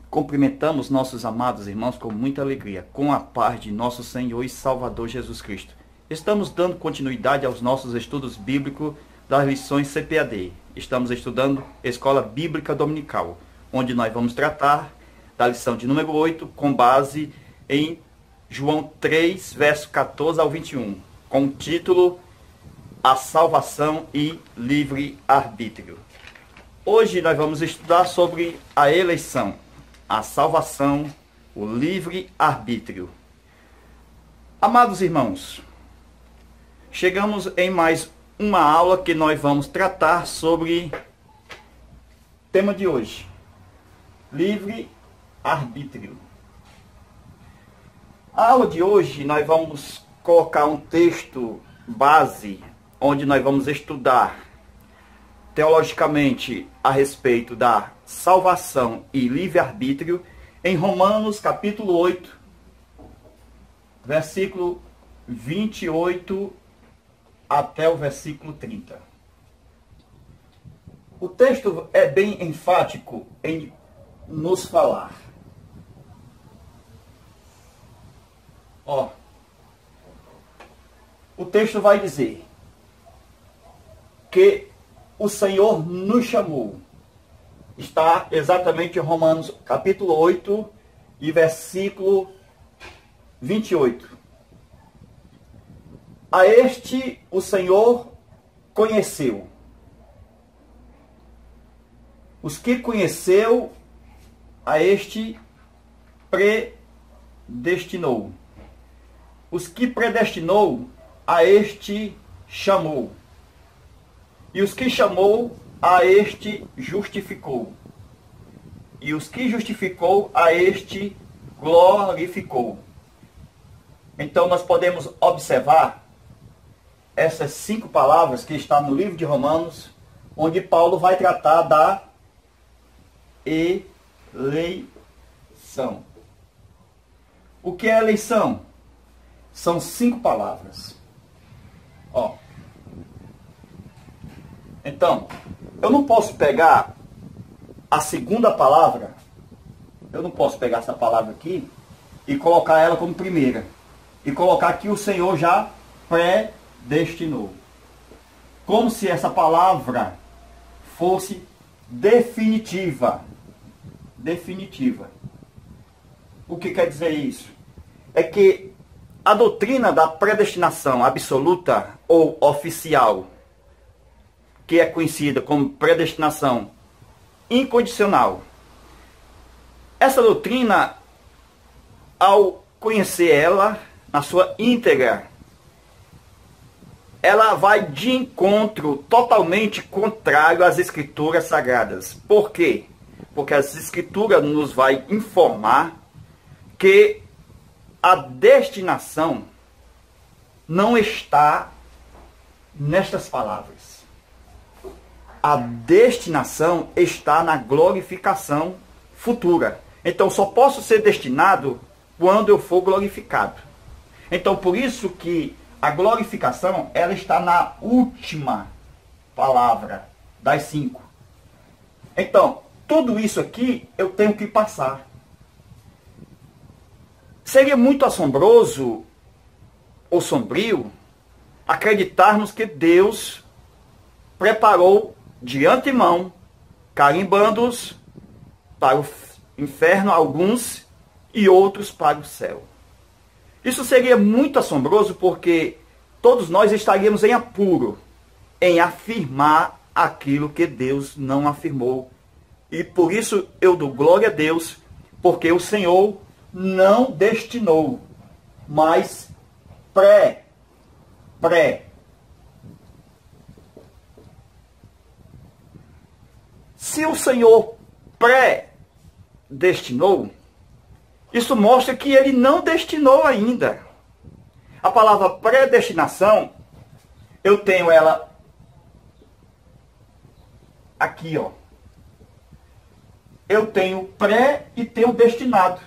Cumprimentamos nossos amados irmãos com muita alegria, com a paz de nosso Senhor e Salvador Jesus Cristo. Estamos dando continuidade aos nossos estudos bíblicos das lições CPAD. Estamos estudando Escola Bíblica Dominical, onde nós vamos tratar da lição de número 8, com base em João 3, verso 14 ao 21, com o título A Salvação e Livre-Arbítrio. Hoje nós vamos estudar sobre a eleição, a salvação, o livre-arbítrio. Amados irmãos, chegamos em mais uma aula que nós vamos tratar sobre o tema de hoje, livre-arbítrio. A aula de hoje nós vamos colocar um texto base, onde nós vamos estudar teologicamente a respeito da salvação e livre-arbítrio em Romanos capítulo 8, versículo 28 até o versículo 30. O texto é bem enfático em nos falar. O texto vai dizer que o Senhor nos chamou. Está exatamente em Romanos capítulo 8 e versículo 28. A este o Senhor conheceu. Os que conheceu, a este predestinou. Os que predestinou, a este chamou. E os que chamou, a este justificou. E os que justificou, a este glorificou. Então nós podemos observar essas 5 palavras que estão no livro de Romanos, onde Paulo vai tratar da eleição. O que é eleição? São 5 palavras. Então, eu não posso pegar a segunda palavra, eu não posso pegar essa palavra aqui e colocar ela como primeira. E colocar que o Senhor já predestinou. Como se essa palavra fosse definitiva. Definitiva. O que quer dizer isso? É que a doutrina da predestinação absoluta ou oficial, que é conhecida como predestinação incondicional, essa doutrina, ao conhecer ela na sua íntegra, ela vai de encontro totalmente contrário às Escrituras Sagradas. Por quê? Porque as Escrituras nos vai informar que a destinação não está nestas palavras. A destinação está na glorificação futura. Então, só posso ser destinado quando eu for glorificado. Então, por isso que a glorificação, ela está na última palavra das 5. Então, tudo isso aqui eu tenho que passar. Seria muito assombroso ou sombrio acreditarmos que Deus preparou de antemão carimbandos para o inferno, alguns, e outros para o céu. Isso seria muito assombroso, porque todos nós estaríamos em apuro em afirmar aquilo que Deus não afirmou. E por isso eu dou glória a Deus, porque o Senhor não destinou, mas Se o Senhor predestinou, isso mostra que ele não destinou ainda. A palavra predestinação, eu tenho ela aqui, Eu tenho pré e tenho destinado.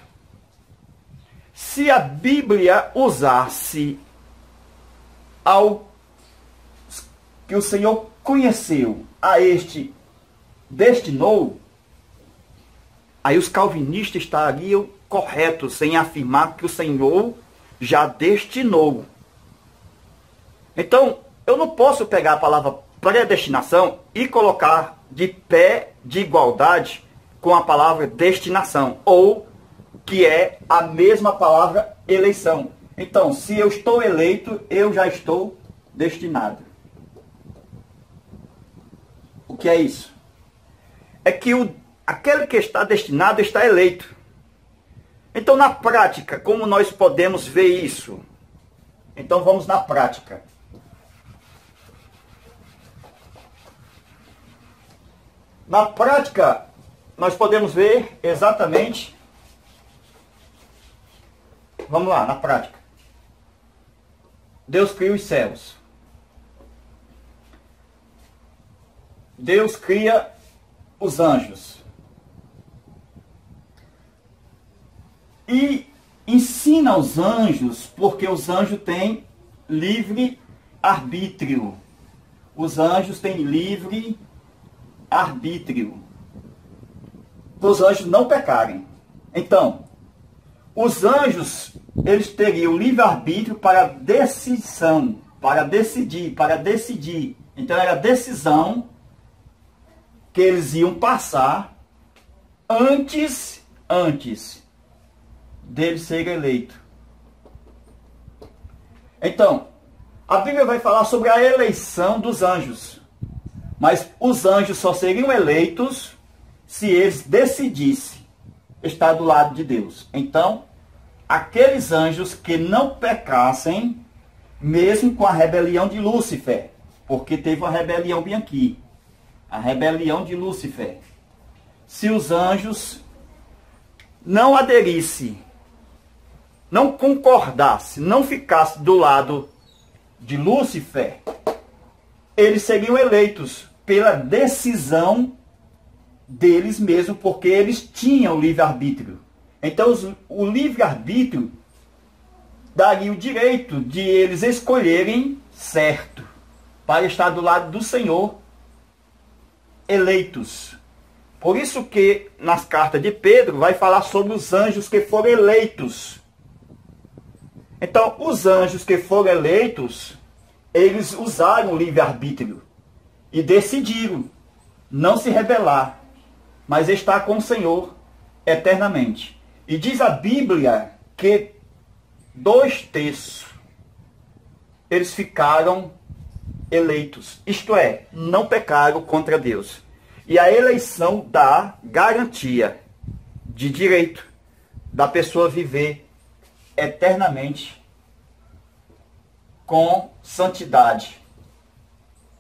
Se a Bíblia usasse ao que o Senhor conheceu, a este destinou, Aí os calvinistas estariam corretos em afirmar que o Senhor já destinou. Então, eu não posso pegar a palavra predestinação e colocar de pé de igualdade com a palavra destinação, ou que é a mesma palavra eleição. Então, se eu estou eleito, eu já estou destinado. O que é isso? É que aquele que está destinado está eleito. Então, na prática, como nós podemos ver isso? Então, vamos na prática. Na prática, nós podemos ver exatamente... Vamos lá, na prática. Deus cria os céus. Deus cria os anjos. E ensina os anjos, porque os anjos têm livre arbítrio. Os anjos têm livre arbítrio. Para os anjos não pecarem. Então, os anjos, eles teriam livre arbítrio para decisão, para decidir. Então era a decisão que eles iam passar antes dele ser eleito. Então, a Bíblia vai falar sobre a eleição dos anjos. Mas os anjos só seriam eleitos se eles decidissem estar do lado de Deus. Então, aqueles anjos que não pecassem, mesmo com a rebelião de Lúcifer, porque teve uma rebelião bem aqui, a rebelião de Lúcifer. Se os anjos não aderissem, não concordassem, não ficassem do lado de Lúcifer, eles seriam eleitos pela decisão deles mesmos, porque eles tinham livre-arbítrio. Então, o livre-arbítrio daria o direito de eles escolherem certo, para estar do lado do Senhor, eleitos. Por isso que nas cartas de Pedro vai falar sobre os anjos que foram eleitos. Então, os anjos que foram eleitos, eles usaram o livre-arbítrio e decidiram não se rebelar, mas estar com o Senhor eternamente. E diz a Bíblia que 2/3 eles ficaram eleitos. Isto é, não pecaram contra Deus. E a eleição dá garantia de direito da pessoa viver eternamente com santidade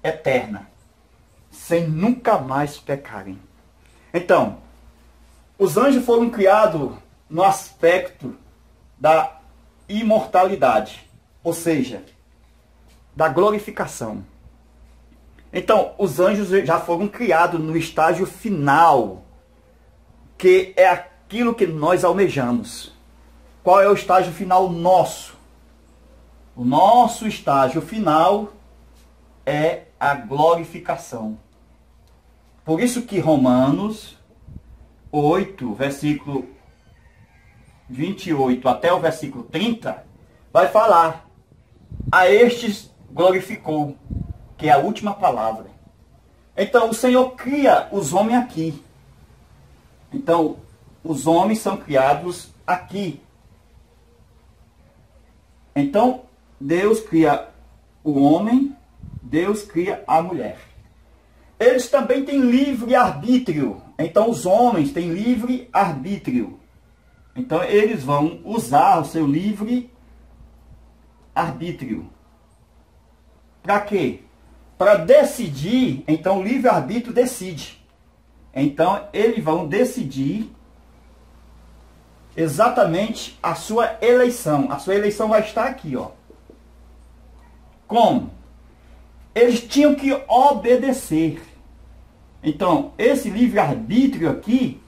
eterna, sem nunca mais pecarem. Então, os anjos foram criados no aspecto da imortalidade, ou seja, da glorificação. Então, os anjos já foram criados no estágio final, que é aquilo que nós almejamos. Qual é o estágio final nosso? O nosso estágio final é a glorificação. Por isso que Romanos 8, versículo 28 até o versículo 30, vai falar: a estes glorificou, que é a última palavra. Então, o Senhor cria os homens aqui. Então, os homens são criados aqui. Então, Deus cria o homem, Deus cria a mulher. Eles também têm livre arbítrio. Então, os homens têm livre arbítrio. Então, eles vão usar o seu livre arbítrio. Para quê? Para decidir. Então, o livre arbítrio decide. Então, eles vão decidir exatamente a sua eleição. A sua eleição vai estar aqui, ó. Como? Eles tinham que obedecer. Então, esse livre-arbítrio aqui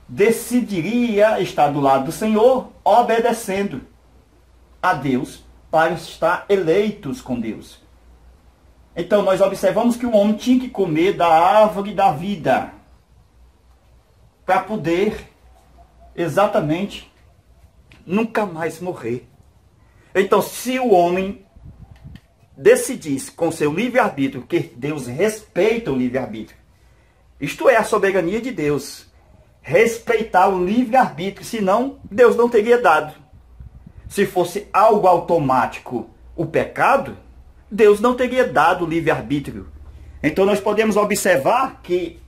decidiria estar do lado do Senhor, obedecendo a Deus, para estar eleitos com Deus. Então, nós observamos que o homem tinha que comer da árvore da vida. para poder exatamente nunca mais morrer. Então, se o homem decidisse com seu livre-arbítrio, que Deus respeita o livre-arbítrio, isto é a soberania de Deus, respeitar o livre-arbítrio, senão Deus não teria dado. Se fosse algo automático, o pecado, Deus não teria dado o livre-arbítrio. Então nós podemos observar que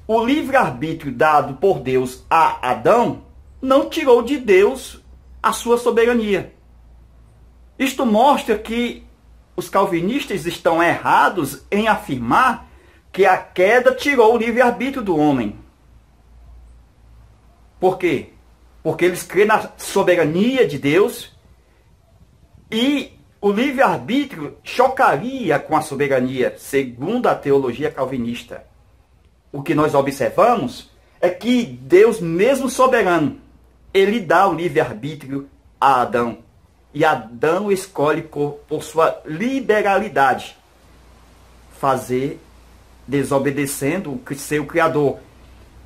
o livre-arbítrio dado por Deus a Adão não tirou de Deus a sua soberania. Isto mostra que os calvinistas estão errados em afirmar que a queda tirou o livre-arbítrio do homem. Por quê? Porque eles creem na soberania de Deus e o livre-arbítrio chocaria com a soberania, segundo a teologia calvinista. O que nós observamos é que Deus, mesmo soberano, ele dá o livre-arbítrio a Adão. E Adão escolhe por sua liberalidade fazer desobedecendo o seu Criador.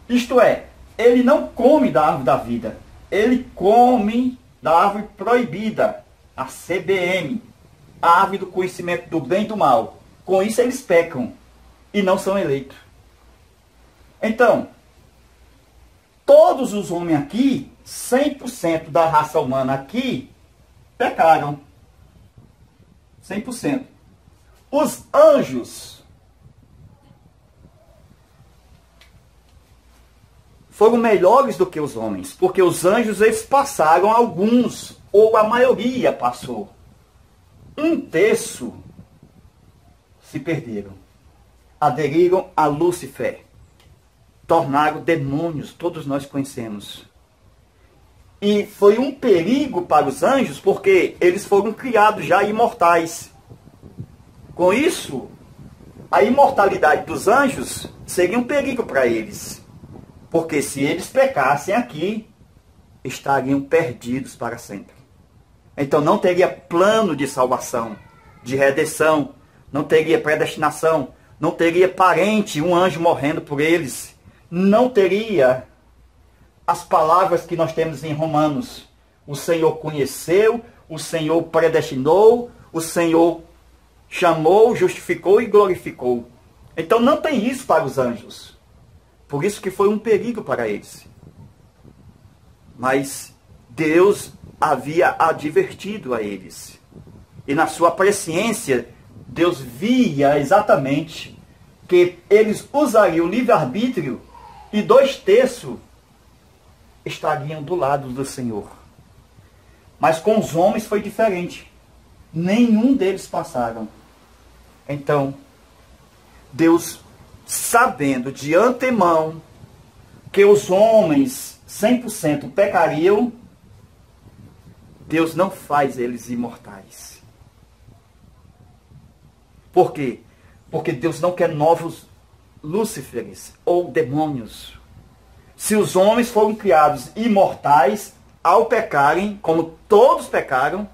Isto é, ele não come da árvore da vida, ele come da árvore proibida, a CBM, a árvore do conhecimento do bem e do mal. Com isso eles pecam e não são eleitos. Então, todos os homens aqui, 100% da raça humana aqui, pecaram. 100%. Os anjos foram melhores do que os homens, porque os anjos eles passaram alguns, ou a maioria passou. 1/3 se perderam. Aderiram a Lúcifer. Tornaram demônios, todos nós conhecemos. E foi um perigo para os anjos, porque eles foram criados já imortais. Com isso, a imortalidade dos anjos seria um perigo para eles. Porque se eles pecassem aqui, estariam perdidos para sempre. Então não teria plano de salvação, de redenção, não teria predestinação, não teria parente, um anjo morrendo por eles, não teria as palavras que nós temos em Romanos. O Senhor conheceu, o Senhor predestinou, o Senhor chamou, justificou e glorificou. Então não tem isso para os anjos. Por isso que foi um perigo para eles. Mas Deus havia advertido a eles. E na sua presciência, Deus via exatamente que eles usariam o livre-arbítrio e 2/3 estariam do lado do Senhor. Mas com os homens foi diferente. Nenhum deles passaram. Então, Deus, sabendo de antemão que os homens 100% pecariam, Deus não faz eles imortais. Por quê? Porque Deus não quer novos Lúciferes ou demônios. Se os homens foram criados imortais, ao pecarem, como todos pecaram,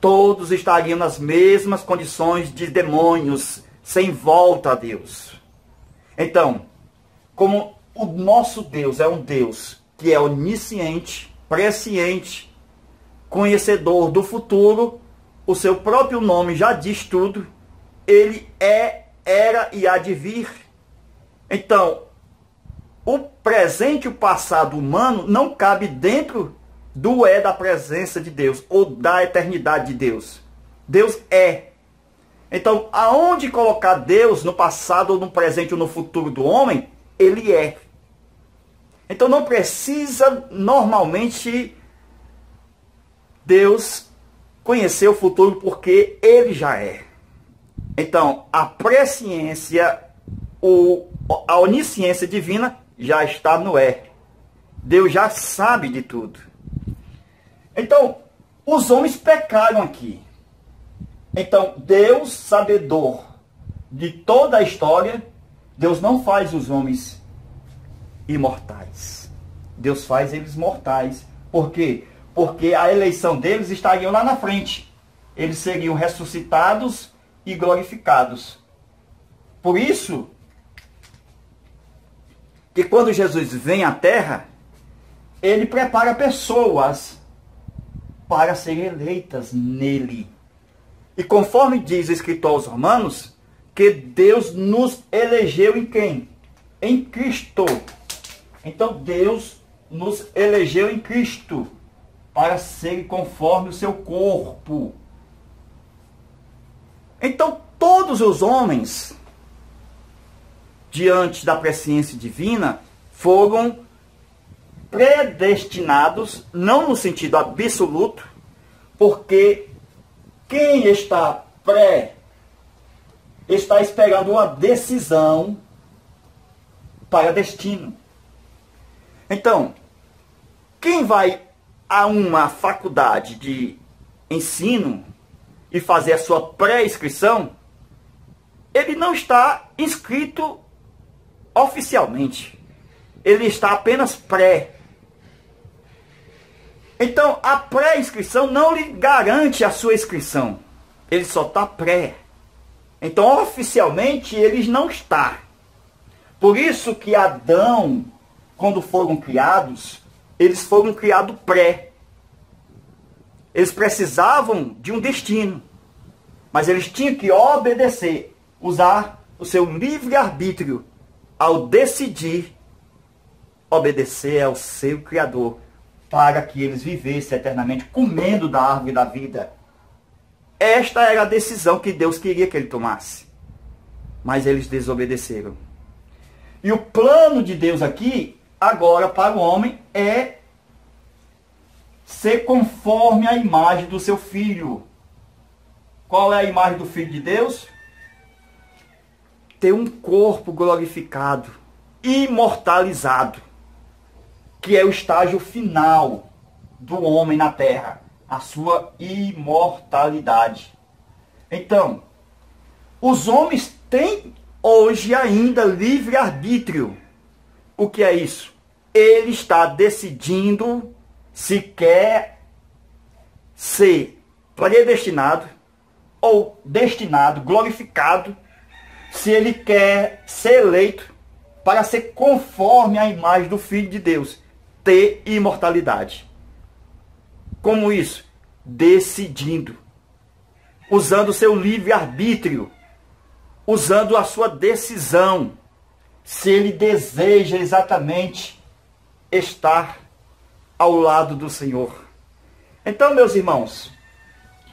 todos estariam nas mesmas condições de demônios, sem volta a Deus. Então, como o nosso Deus é um Deus que é onisciente, presciente, conhecedor do futuro, o seu próprio nome já diz tudo, ele é, era e há de vir. Então, o presente e o passado humano não cabe dentro do da presença de Deus, ou da eternidade de Deus. Deus é. Então, aonde colocar Deus no passado, ou no presente, ou no futuro do homem, ele é. Então, não precisa, normalmente, Deus conhecer o futuro, porque ele já é. Então, a presciência, a onisciência divina já está no é. Deus já sabe de tudo. Então, os homens pecaram aqui. Então, Deus, sabedor de toda a história, Deus não faz os homens imortais. Deus faz eles mortais. Por quê? Porque a eleição deles estaria lá na frente. Eles seriam ressuscitados e glorificados. Por isso que quando Jesus vem à terra, ele prepara pessoas para serem eleitas nele. E conforme diz o escritor aos Romanos, que Deus nos elegeu em quem? Em Cristo. Então Deus nos elegeu em Cristo para ser conforme o seu corpo. Então todos os homens, diante da presciência divina, foram predestinados, não no sentido absoluto, porque quem está está esperando uma decisão para destino. Então, quem vai a uma faculdade de ensino e fazer a sua pré-inscrição, ele não está inscrito oficialmente. Ele está apenas pré. Então, a pré-inscrição não lhe garante a sua inscrição. Ele só está pré. Então, oficialmente, ele não está. Por isso que Adão, quando foram criados, eles foram criados pré. Eles precisavam de um destino. Mas eles tinham que obedecer, usar o seu livre-arbítrio ao decidir obedecer ao seu Criador, para que eles vivessem eternamente comendo da árvore da vida. Esta era a decisão que Deus queria que ele tomasse. Mas eles desobedeceram. E o plano de Deus aqui, agora para o homem, é ser conforme a imagem do seu filho. Qual é a imagem do Filho de Deus? Ter um corpo glorificado, imortalizado, que é o estágio final do homem na terra, a sua imortalidade. Então, os homens têm hoje ainda livre-arbítrio. O que é isso? Ele está decidindo se quer ser predestinado ou destinado, glorificado, se ele quer ser eleito para ser conforme a imagem do Filho de Deus, ter imortalidade. Como isso? Decidindo, usando o seu livre-arbítrio, usando a sua decisão, se ele deseja exatamente estar ao lado do Senhor. Então, meus irmãos,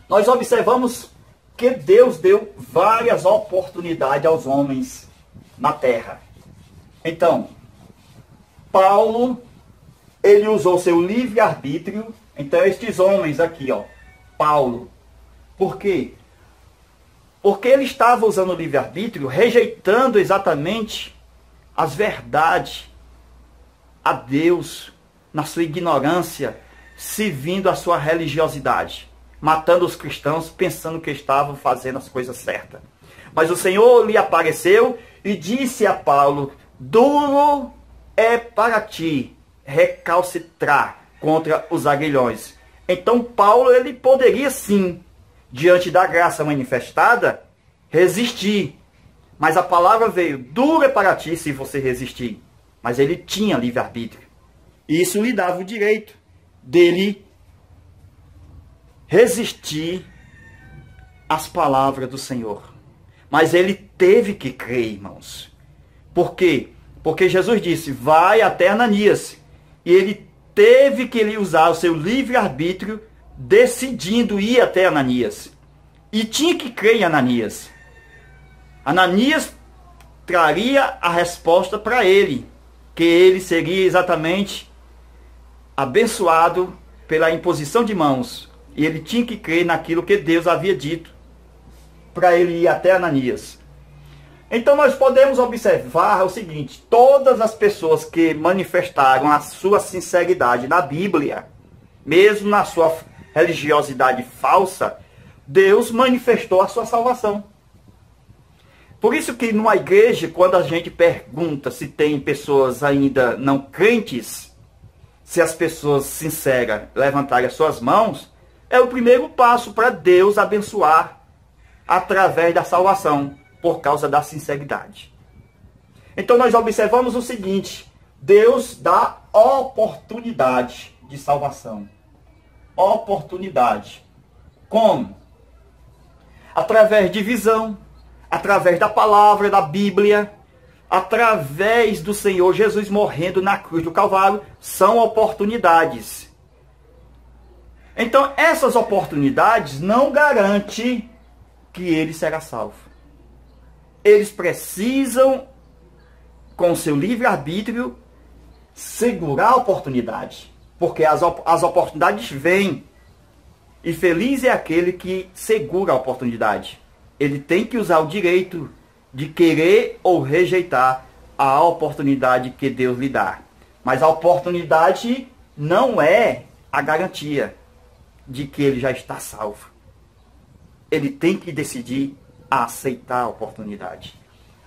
nós observamos que Deus deu várias oportunidades aos homens na terra. Então, Paulo, ele usou seu livre-arbítrio. Então, estes homens aqui, ó, Paulo. Por quê? Porque ele estava usando o livre-arbítrio, rejeitando exatamente as verdades a Deus, na sua ignorância, servindo a sua religiosidade, matando os cristãos, pensando que estavam fazendo as coisas certas. Mas o Senhor lhe apareceu e disse a Paulo: duro é para ti recalcitrar contra os aguilhões. Então Paulo, ele poderia sim, diante da graça manifestada, resistir. Mas a palavra veio: duro é para ti se você resistir. Mas ele tinha livre-arbítrio. Isso lhe dava o direito dele resistir às palavras do Senhor. Mas ele teve que crer, irmãos. Por quê? Porque Jesus disse: vai até Ananias. E ele teve que usar o seu livre-arbítrio, decidindo ir até Ananias. E tinha que crer em Ananias. Ananias traria a resposta para ele, que ele seria exatamente abençoado pela imposição de mãos. E ele tinha que crer naquilo que Deus havia dito para ele ir até Ananias. Então nós podemos observar o seguinte: todas as pessoas que manifestaram a sua sinceridade na Bíblia, mesmo na sua religiosidade falsa, Deus manifestou a sua salvação. Por isso que numa igreja, quando a gente pergunta se tem pessoas ainda não crentes, se as pessoas sinceras levantarem as suas mãos, é o primeiro passo para Deus abençoar através da salvação, por causa da sinceridade. Então nós observamos o seguinte: Deus dá oportunidade de salvação. Oportunidade. Como? Através de visão, através da palavra, da Bíblia, através do Senhor Jesus morrendo na cruz do Calvário, são oportunidades. Então, essas oportunidades não garantem que ele será salvo. Eles precisam, com seu livre-arbítrio, segurar a oportunidade. Porque as oportunidades vêm. E feliz é aquele que segura a oportunidade. Ele tem que usar o direito de querer ou rejeitar a oportunidade que Deus lhe dá. Mas a oportunidade não é a garantia de que ele já está salvo. Ele tem que decidir aceitar a oportunidade.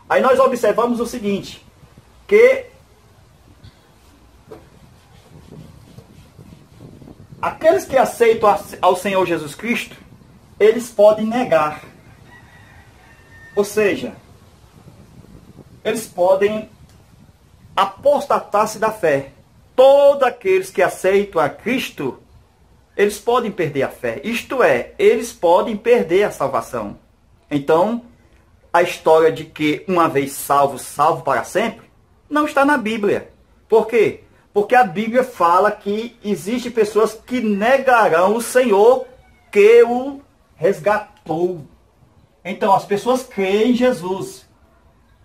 Aí nós observamos o seguinte, que aqueles que aceitam ao Senhor Jesus Cristo, eles podem negar. Ou seja, eles podem apostatar-se da fé. Todos aqueles que aceitam a Cristo, eles podem perder a fé. Isto é, eles podem perder a salvação. Então, a história de que uma vez salvo, salvo para sempre, não está na Bíblia. Por quê? Porque a Bíblia fala que existem pessoas que negarão o Senhor que o resgatou. Então, as pessoas creem em Jesus.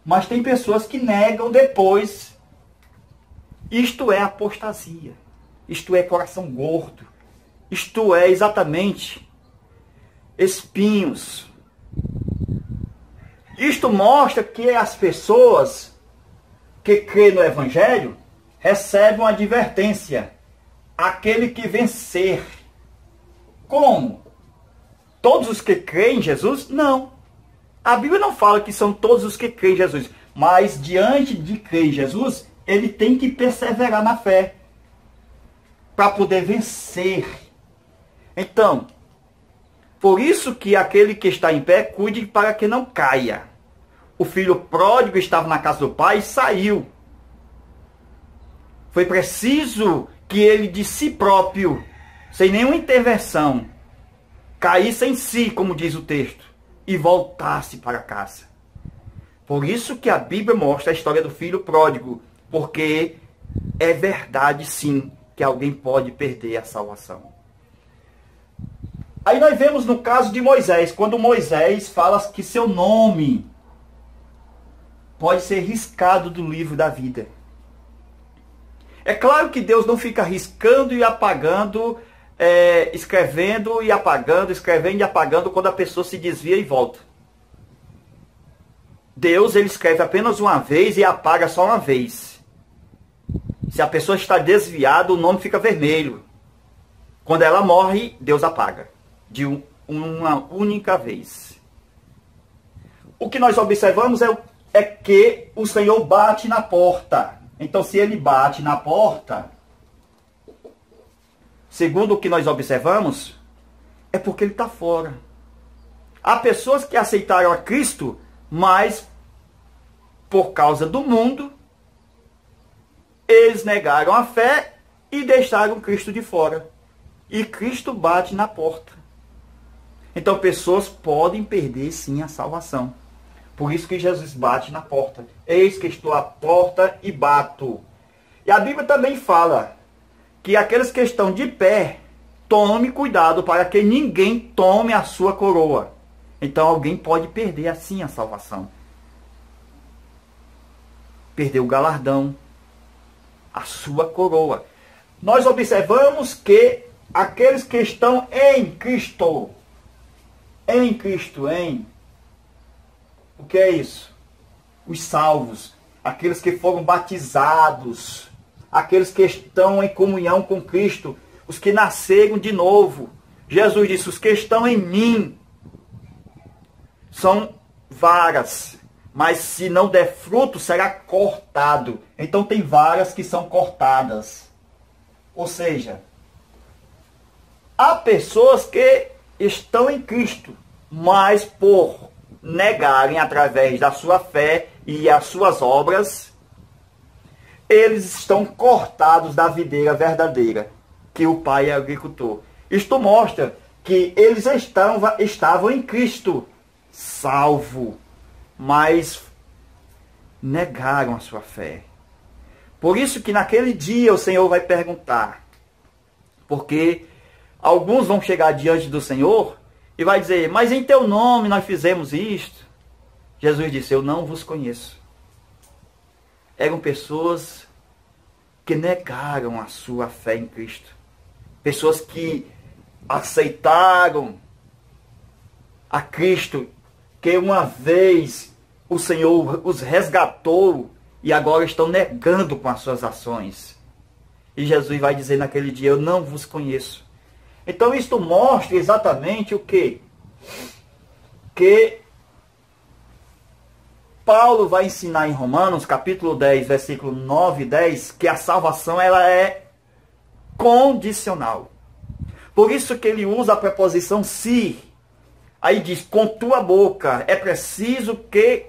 Mas tem pessoas que negam depois. Isto é apostasia. Isto é coração gordo. Isto é exatamente espinhos. Isto mostra que as pessoas que creem no Evangelho recebem uma advertência. Aquele que vencer. Como? Todos os que creem em Jesus? Não. A Bíblia não fala que são todos os que creem em Jesus. Mas diante de crer em Jesus, ele tem que perseverar na fé. Para poder vencer. Então, por isso que aquele que está em pé, cuide para que não caia. O filho pródigo estava na casa do pai e saiu. Foi preciso que ele de si próprio, sem nenhuma intervenção, caísse em si, como diz o texto, e voltasse para casa. Por isso que a Bíblia mostra a história do filho pródigo, porque é verdade sim que alguém pode perder a salvação. Aí nós vemos no caso de Moisés, quando Moisés fala que seu nome pode ser riscado do livro da vida. É claro que Deus não fica riscando e apagando, escrevendo e apagando, escrevendo e apagando quando a pessoa se desvia e volta. Deus, ele escreve apenas uma vez e apaga só uma vez. Se a pessoa está desviada, o nome fica vermelho. Quando ela morre, Deus apaga. De uma única vez. O que nós observamos é que o Senhor bate na porta. Então, se ele bate na porta, segundo o que nós observamos, é porque ele está fora. Há pessoas que aceitaram a Cristo, mas por causa do mundo, eles negaram a fé e deixaram Cristo de fora. E Cristo bate na porta. Então, pessoas podem perder sim a salvação. Por isso que Jesus bate na porta. Eis que estou à porta e bato. E a Bíblia também fala que aqueles que estão de pé, tome cuidado para que ninguém tome a sua coroa. Então, alguém pode perder assim a salvação. Perder o galardão, a sua coroa. Nós observamos que aqueles que estão em Cristo, o que é isso? Os salvos, aqueles que foram batizados, aqueles que estão em comunhão com Cristo, os que nasceram de novo. Jesus disse, os que estão em mim são varas, mas se não der fruto, será cortado. Então tem varas que são cortadas. Ou seja, há pessoas que estão em Cristo, mas por negarem através da sua fé e as suas obras, eles estão cortados da videira verdadeira, que o Pai é agricultor. Isto mostra que eles estavam em Cristo, salvo, mas negaram a sua fé. Por isso que naquele dia o Senhor vai perguntar, porque alguns vão chegar diante do Senhor e vai dizer, mas em teu nome nós fizemos isto. Jesus disse, eu não vos conheço. Eram pessoas que negaram a sua fé em Cristo. Pessoas que aceitaram a Cristo, que uma vez o Senhor os resgatou e agora estão negando com as suas ações. E Jesus vai dizer naquele dia, eu não vos conheço. Então isto mostra exatamente o quê? Que Paulo vai ensinar em Romanos, capítulo 10, versículo 9 e 10, que a salvação ela é condicional. Por isso que ele usa a preposição se. Aí diz, com tua boca. É preciso que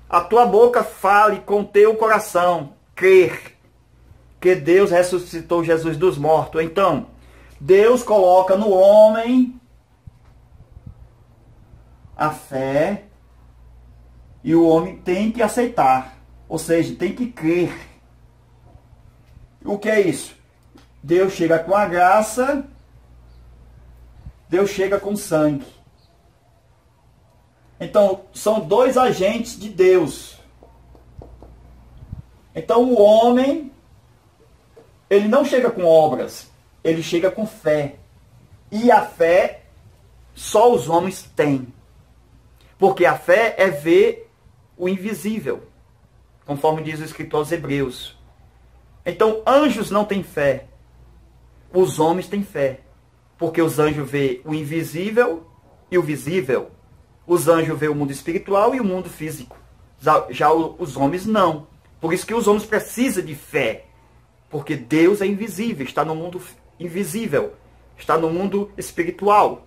a tua boca fale com teu coração. Crer que Deus ressuscitou Jesus dos mortos. Então, Deus coloca no homem a fé e o homem tem que aceitar. Ou seja, tem que crer. O que é isso? Deus chega com a graça, Deus chega com sangue. Então, são dois agentes de Deus. Então, o homem, ele não chega com obras, ele chega com fé. E a fé, só os homens têm. Porque a fé é ver o invisível, conforme diz o escritor aos Hebreus. Então, anjos não têm fé. Os homens têm fé. Porque os anjos veem o invisível e o visível. Os anjos veem o mundo espiritual e o mundo físico. Já os homens não. Por isso que os homens precisam de fé. Porque Deus é invisível, está no mundo invisível. Está no mundo espiritual.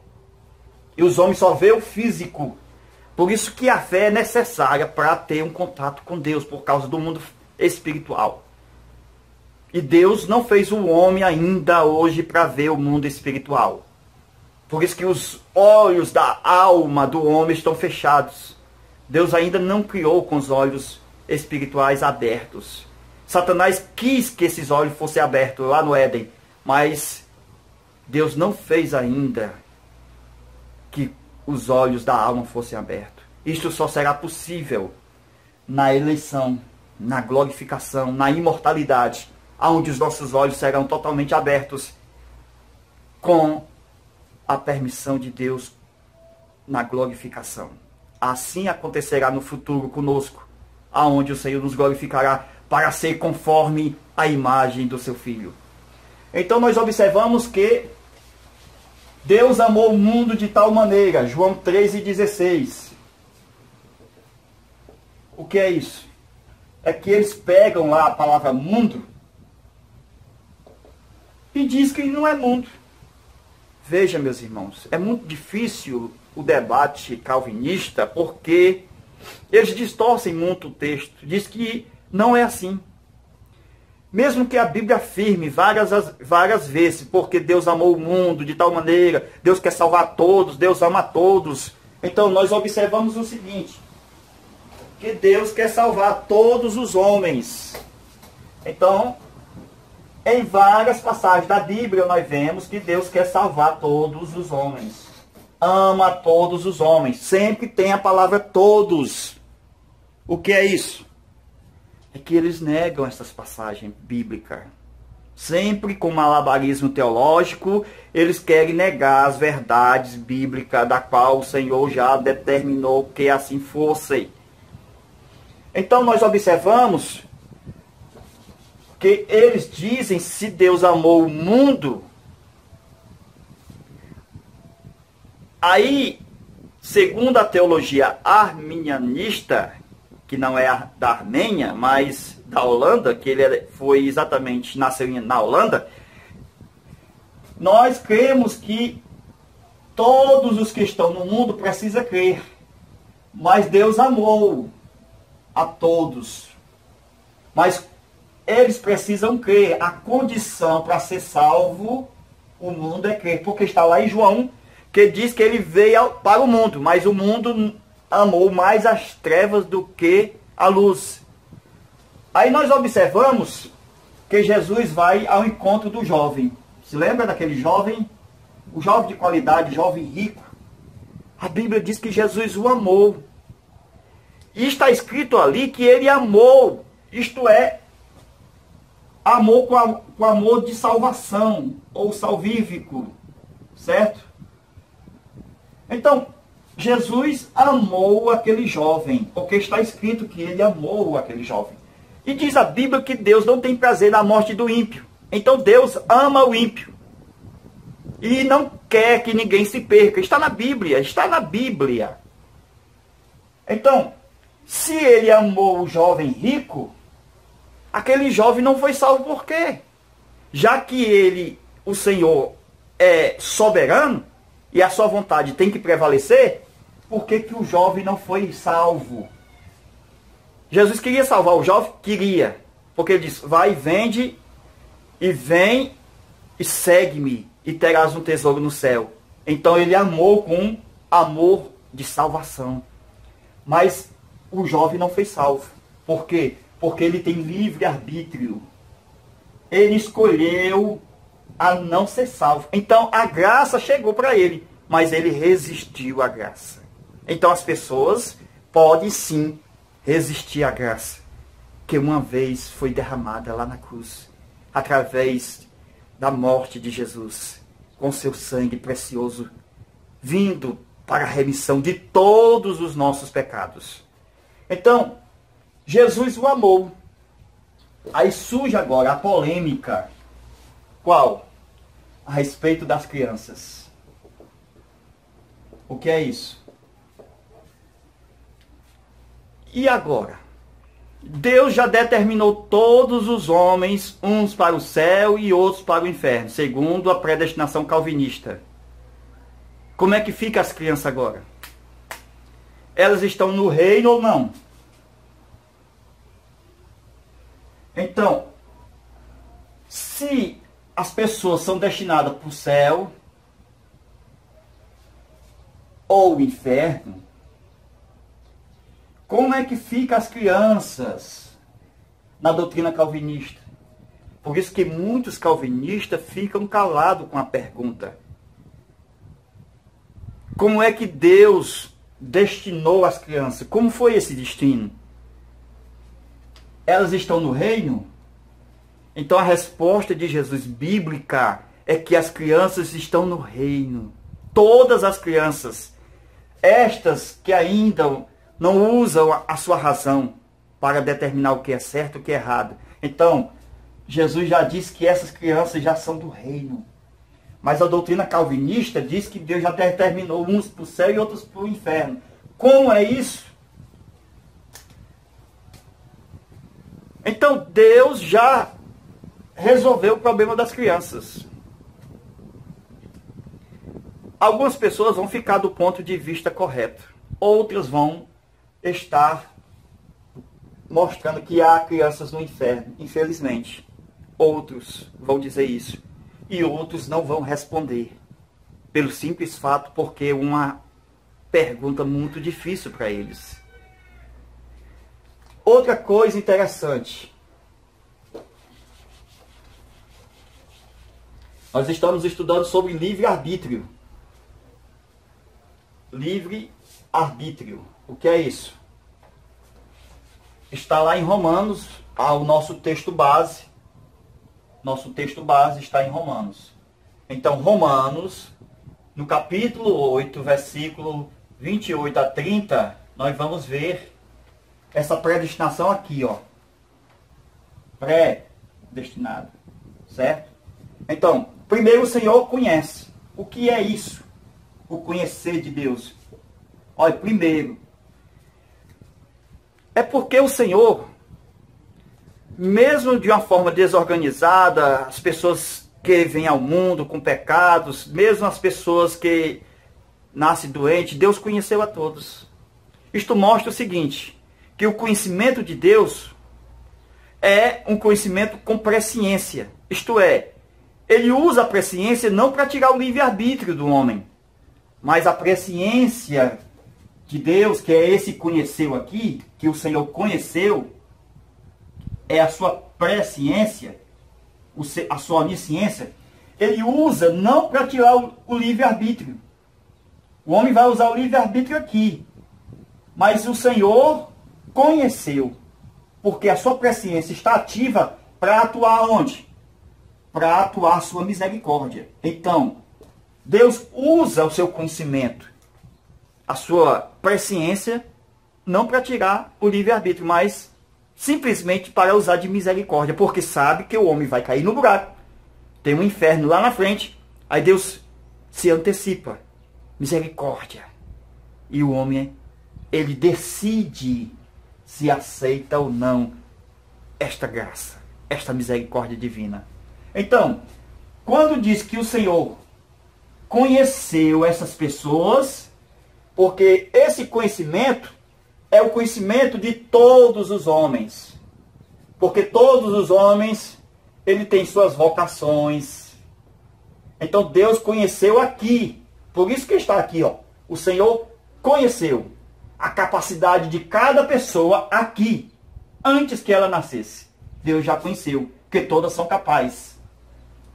E os homens só veem o físico. Por isso que a fé é necessária para ter um contato com Deus, por causa do mundo espiritual. E Deus não fez o homem ainda hoje para ver o mundo espiritual. Por isso que os olhos da alma do homem estão fechados. Deus ainda não criou com os olhos espirituais abertos. Satanás quis que esses olhos fossem abertos lá no Éden, mas Deus não fez ainda que os olhos da alma fossem abertos. Isto só será possível na eleição, na glorificação, na imortalidade, onde os nossos olhos serão totalmente abertos com a permissão de Deus na glorificação. Assim acontecerá no futuro conosco, aonde o Senhor nos glorificará para ser conforme a imagem do seu Filho. Então nós observamos que Deus amou o mundo de tal maneira, João 3,16. O que é isso? É que eles pegam lá a palavra mundo e diz que não é mundo. Veja, meus irmãos, é muito difícil o debate calvinista porque eles distorcem muito o texto. Diz que não é assim. Mesmo que a Bíblia afirme várias vezes, porque Deus amou o mundo de tal maneira, Deus quer salvar todos, Deus ama a todos. Então nós observamos o seguinte, que Deus quer salvar todos os homens. Então, em várias passagens da Bíblia nós vemos que Deus quer salvar todos os homens. Ama todos os homens. Sempre tem a palavra todos. O que é isso? É que eles negam essas passagens bíblicas. Sempre com malabarismo teológico, eles querem negar as verdades bíblicas da qual o Senhor já determinou que assim fosse. Então nós observamos que eles dizem, se Deus amou o mundo, aí, segundo a teologia arminianista, que não é da Armênia, mas da Holanda, que ele foi exatamente, nasceu na Holanda, nós cremos que todos os que estão no mundo precisam crer, mas Deus amou a todos. Mas eles precisam crer. A condição para ser salvo, o mundo é crer. Porque está lá em João, que diz que ele veio para o mundo, mas o mundo amou mais as trevas do que a luz. Aí nós observamos que Jesus vai ao encontro do jovem. Se lembra daquele jovem? O jovem de qualidade, jovem rico. A Bíblia diz que Jesus o amou. E está escrito ali que ele amou, isto é, amou com amor de salvação, ou salvífico, certo? Então, Jesus amou aquele jovem, porque está escrito que ele amou aquele jovem. E diz a Bíblia que Deus não tem prazer na morte do ímpio. Então Deus ama o ímpio. E não quer que ninguém se perca. Está na Bíblia, está na Bíblia. Então, se ele amou o jovem rico, aquele jovem não foi salvo por quê? Já que ele, o Senhor, é soberano, e a sua vontade tem que prevalecer, por que que o jovem não foi salvo? Jesus queria salvar o jovem? Queria. Porque ele disse, vai, vende, e vem, e segue-me, e terás um tesouro no céu. Então ele amou com amor de salvação. Mas o jovem não foi salvo. Por quê? Porque ele tem livre-arbítrio. Ele escolheu a não ser salvo. Então a graça chegou para ele, mas ele resistiu à graça. Então as pessoas podem sim resistir à graça, que uma vez foi derramada lá na cruz, através da morte de Jesus, com seu sangue precioso, vindo para a remissão de todos os nossos pecados. Então, Jesus o amou. Aí surge agora a polêmica. Qual? A respeito das crianças. O que é isso? E agora? Deus já determinou todos os homens, uns para o céu e outros para o inferno, segundo a predestinação calvinista. Como é que fica as crianças agora? Elas estão no reino ou não? Então, se as pessoas são destinadas para o céu ou o inferno, como é que fica as crianças na doutrina calvinista? Por isso que muitos calvinistas ficam calados com a pergunta. Como é que Deus destinou as crianças? Como foi esse destino? Elas estão no reino? Então a resposta de Jesus bíblica é que as crianças estão no reino. Todas as crianças. Estas que ainda não usam a sua razão para determinar o que é certo e o que é errado. Então, Jesus já disse que essas crianças já são do reino. Mas a doutrina calvinista diz que Deus já determinou uns para o céu e outros para o inferno. Como é isso? Então, Deus já resolveu o problema das crianças. Algumas pessoas vão ficar do ponto de vista correto. Outras vão estar mostrando que há crianças no inferno, infelizmente. Outros vão dizer isso. E outros não vão responder. Pelo simples fato, porque é uma pergunta muito difícil para eles. Outra coisa interessante. Nós estamos estudando sobre livre-arbítrio. Livre-arbítrio. O que é isso? Está lá em Romanos, o nosso texto base. Nosso texto base está em Romanos. Então, Romanos, no capítulo 8, versículo 28 a 30, nós vamos ver essa predestinação aqui, ó. Predestinado. Certo? Então, primeiro o Senhor conhece. O que é isso? O conhecer de Deus. Olha, primeiro, é porque o Senhor, mesmo de uma forma desorganizada, as pessoas que vêm ao mundo com pecados, mesmo as pessoas que nascem doentes, Deus conheceu a todos. Isto mostra o seguinte, que o conhecimento de Deus é um conhecimento com presciência. Isto é, ele usa a presciência não para tirar o livre-arbítrio do homem, mas a presciência de Deus, que é esse conheceu aqui, que o Senhor conheceu, é a sua presciência, a sua onisciência, ele usa não para tirar o livre-arbítrio. O homem vai usar o livre-arbítrio aqui, mas o Senhor conheceu, porque a sua presciência está ativa para atuar onde? Para atuar a sua misericórdia. Então, Deus usa o seu conhecimento, a sua presciência, não para tirar o livre-arbítrio, mas simplesmente para usar de misericórdia, porque sabe que o homem vai cair no buraco. Tem um inferno lá na frente. Aí Deus se antecipa. Misericórdia. E o homem, ele decide se aceita ou não esta graça, esta misericórdia divina. Então, quando diz que o Senhor conheceu essas pessoas, porque esse conhecimento é o conhecimento de todos os homens. Porque todos os homens, ele tem suas vocações. Então Deus conheceu aqui. Por isso que está aqui, ó. O Senhor conheceu a capacidade de cada pessoa aqui, antes que ela nascesse. Deus já conheceu, porque todas são capazes.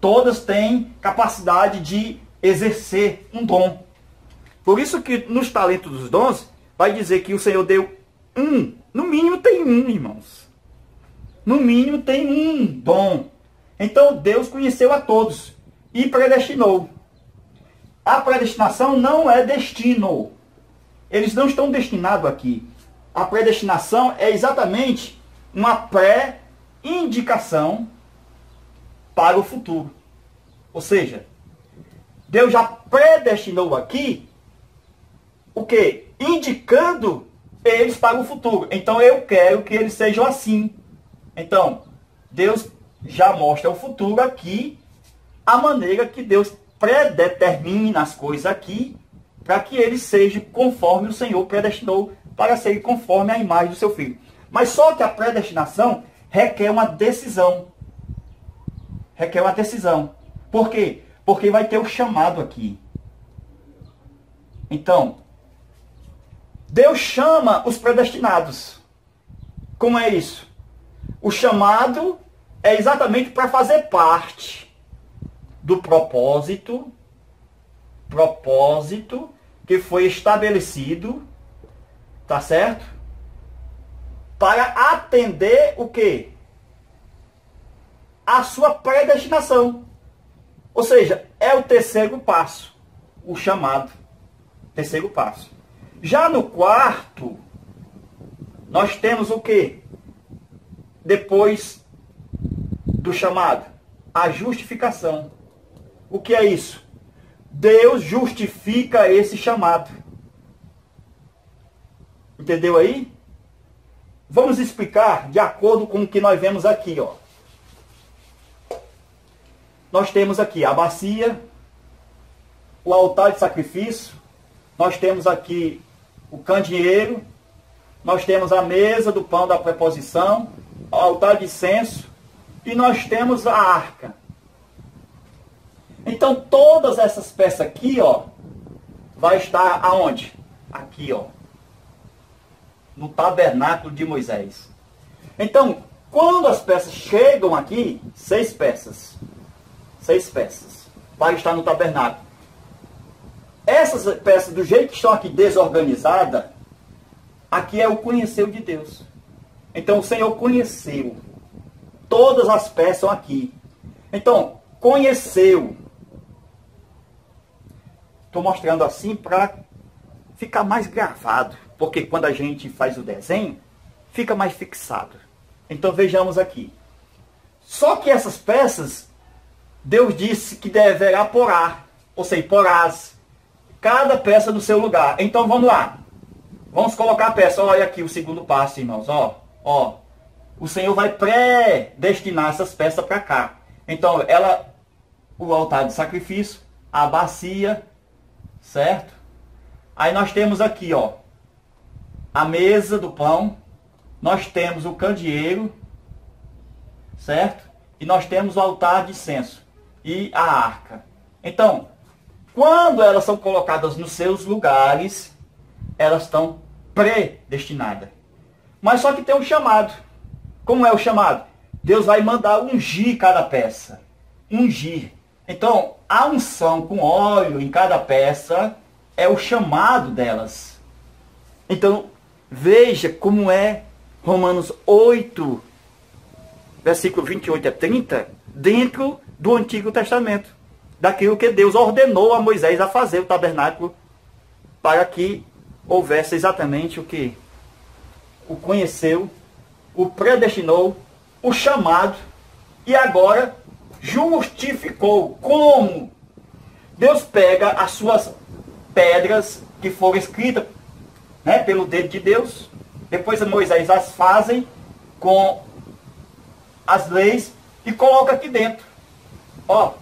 Todas têm capacidade de exercer um dom. Por isso que nos talentos dos dons, vai dizer que o Senhor deu um. No mínimo tem um, irmãos. No mínimo tem um dom. Então Deus conheceu a todos e predestinou. A predestinação não é destino. Eles não estão destinados aqui. A predestinação é exatamente uma pré-indicação para o futuro. Ou seja, Deus já predestinou aqui o quê? Indicando eles para o futuro. Então eu quero que eles sejam assim. Então, Deus já mostra o futuro aqui, a maneira que Deus predetermina as coisas aqui, para que eles sejam conforme o Senhor predestinou, para serem conforme a imagem do seu Filho. Mas só que a predestinação requer uma decisão. Requer uma decisão. Por quê? Porque vai ter o chamado aqui. Então, Deus chama os predestinados. Como é isso? O chamado é exatamente para fazer parte do propósito que foi estabelecido, tá certo? Para atender o quê? A sua predestinação. Ou seja, é o terceiro passo, o chamado. Terceiro passo. Já no quarto, nós temos o quê? Depois do chamado, a justificação. O que é isso? Deus justifica esse chamado. Entendeu aí? Vamos explicar de acordo com o que nós vemos aqui, ó. Nós temos aqui a bacia, o altar de sacrifício, nós temos aqui o candeeiro, nós temos a mesa do pão da preposição, o altar de incenso, e nós temos a arca. Então todas essas peças aqui, ó, vai estar aonde? Aqui, ó, no tabernáculo de Moisés. Então, quando as peças chegam aqui, 6 peças, vai estar no tabernáculo. Essas peças, do jeito que estão aqui desorganizadas, aqui é o conheceu de Deus. Então o Senhor conheceu. Todas as peças estão aqui. Então, conheceu. Estou mostrando assim para ficar mais gravado. Porque quando a gente faz o desenho, fica mais fixado. Então vejamos aqui. Só que essas peças, Deus disse que deverá porá. Ou seja, porás. Cada peça no seu lugar. Então vamos lá. Vamos colocar a peça. Olha aqui o segundo passo, irmãos. Ó. O Senhor vai predestinar essas peças para cá. Então, o altar de sacrifício, a bacia, certo? Aí nós temos aqui, ó, a mesa do pão. Nós temos o candeeiro, certo? E nós temos o altar de incenso e a arca. Então, quando elas são colocadas nos seus lugares, elas estão predestinadas. Mas só que tem um chamado. Como é o chamado? Deus vai mandar ungir cada peça. Ungir. Então, a unção com óleo em cada peça é o chamado delas. Então, veja como é Romanos 8, versículo 28 a 30, dentro do Antigo Testamento. Daquilo que Deus ordenou a Moisés a fazer o tabernáculo, para que houvesse exatamente o que? O conheceu, o predestinou, o chamado, e agora justificou. Como? Deus pega as suas pedras que foram escritas, né, pelo dedo de Deus, depois Moisés as fazem com as leis e coloca aqui dentro. Ó,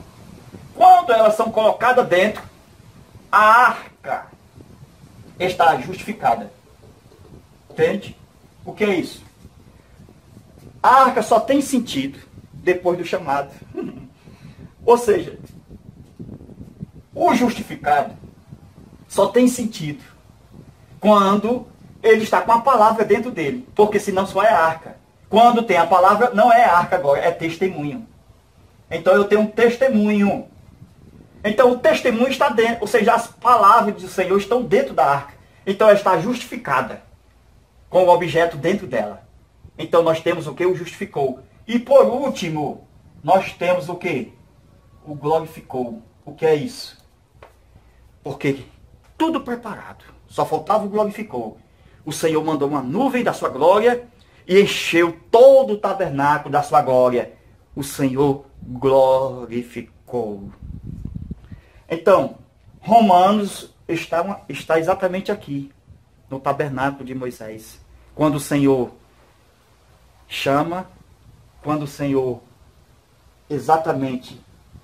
quando elas são colocadas dentro, a arca está justificada. Entende? O que é isso? A arca só tem sentido depois do chamado. Ou seja, o justificado só tem sentido quando ele está com a palavra dentro dele. Porque senão só é arca. Quando tem a palavra, não é arca agora, é testemunho. Então eu tenho um testemunho. Então o testemunho está dentro, ou seja, as palavras do Senhor estão dentro da arca. Então ela está justificada, com o objeto dentro dela. Então nós temos o que? O justificou. E por último, nós temos o que? O glorificou. O que é isso? Porque tudo preparado, só faltava o glorificou. O Senhor mandou uma nuvem da sua glória e encheu todo o tabernáculo da sua glória. O Senhor glorificou. Então, Romanos está exatamente aqui, no tabernáculo de Moisés. Quando o Senhor chama, quando o Senhor exatamente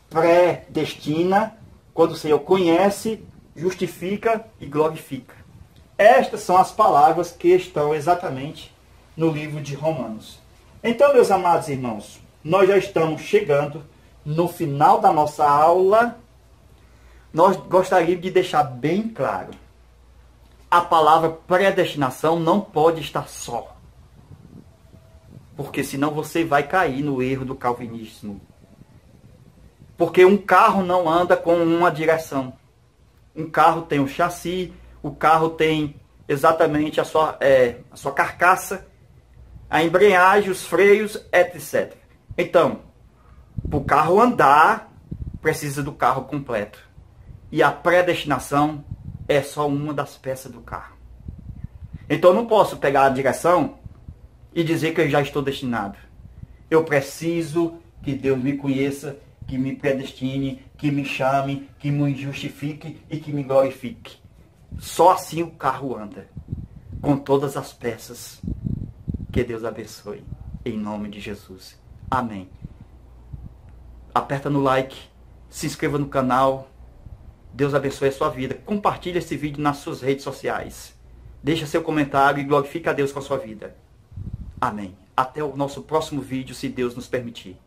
predestina, quando o Senhor conhece, justifica e glorifica. Estas são as palavras que estão exatamente no livro de Romanos. Então, meus amados irmãos, nós já estamos chegando no final da nossa aula. Nós gostaríamos de deixar bem claro: a palavra predestinação não pode estar só. Porque senão você vai cair no erro do calvinismo. Porque um carro não anda com uma direção. Um carro tem um chassi, o carro tem exatamente a sua carcaça, a embreagem, os freios, etc. Então, para o carro andar, precisa do carro completo. E a predestinação é só uma das peças do carro. Então eu não posso pegar a direção e dizer que eu já estou destinado. Eu preciso que Deus me conheça, que me predestine, que me chame, que me justifique e que me glorifique. Só assim o carro anda, com todas as peças. Que Deus abençoe, em nome de Jesus. Amém. Aperta no like, se inscreva no canal. Deus abençoe a sua vida. Compartilhe esse vídeo nas suas redes sociais. Deixa seu comentário e glorifique a Deus com a sua vida. Amém. Até o nosso próximo vídeo, se Deus nos permitir.